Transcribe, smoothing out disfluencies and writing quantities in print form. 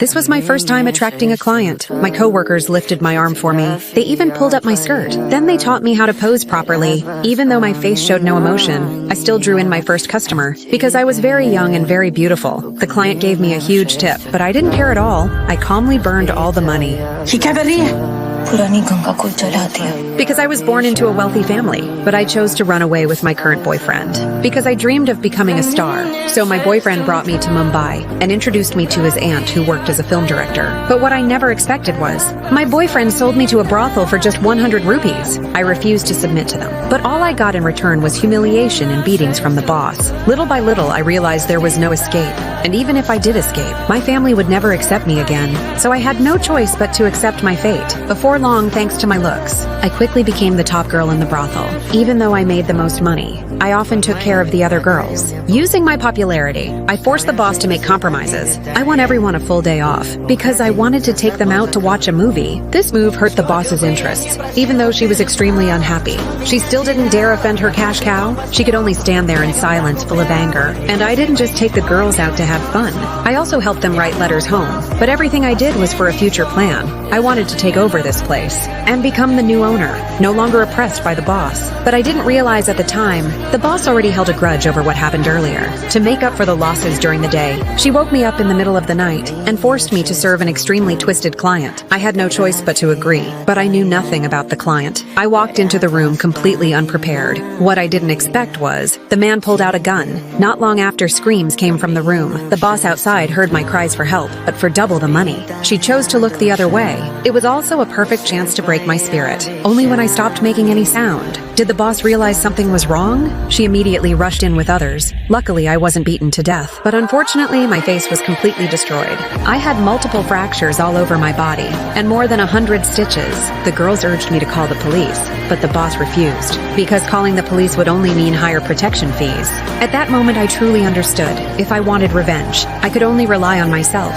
This was my first time attracting a client. My coworkers lifted my arm for me. They even pulled up my skirt. Then they taught me how to pose properly. Even though my face showed no emotion, I still drew in my first customer. Because I was very young and very beautiful. The client gave me a huge tip, but I didn't care at all. I calmly burned all the money. Because I was born into a wealthy family, but I chose to run away with my current boyfriend. Because I dreamed of becoming a star. So my boyfriend brought me to Mumbai and introduced me to his aunt who worked as a film director. But what I never expected was, my boyfriend sold me to a brothel for just 100 rupees. I refused to submit to them. But all I got in return was humiliation and beatings from the boss. Little by little, I realized there was no escape. And even if I did escape, my family would never accept me again. So I had no choice but to accept my fate. Before long, thanks to my looks, I quickly became the top girl in the brothel. Even though I made the most money, I often took care of the other girls. Using my popularity, I forced the boss to make compromises. I want everyone a full day off, because I wanted to take them out to watch a movie. This move hurt the boss's interests, even though she was extremely unhappy. She still didn't dare offend her cash cow. She could only stand there in silence, full of anger. And I didn't just take the girls out to have fun. I also helped them write letters home. But everything I did was for a future plan. I wanted to take over this place and become the new owner, no longer oppressed by the boss. But I didn't realize at the time, the boss already held a grudge over what happened earlier. To make up for the losses during the day, she woke me up in the middle of the night and forced me to serve an extremely twisted client. I had no choice but to agree, but I knew nothing about the client. I walked into the room completely unprepared. What I didn't expect was, the man pulled out a gun. Not long after, screams came from the room. The boss outside heard my cries for help, but for double the money. She chose to look the other way. It was also a perfect chance to break my spirit. Only when I stopped making any sound did the boss realize something was wrong. She immediately rushed in with others. Luckily, I wasn't beaten to death, but unfortunately, my face was completely destroyed. I had multiple fractures all over my body, and more than 100 stitches. The girls urged me to call the police, but the boss refused, because calling the police would only mean higher protection fees. At that moment, I truly understood. If I wanted revenge, I could only rely on myself.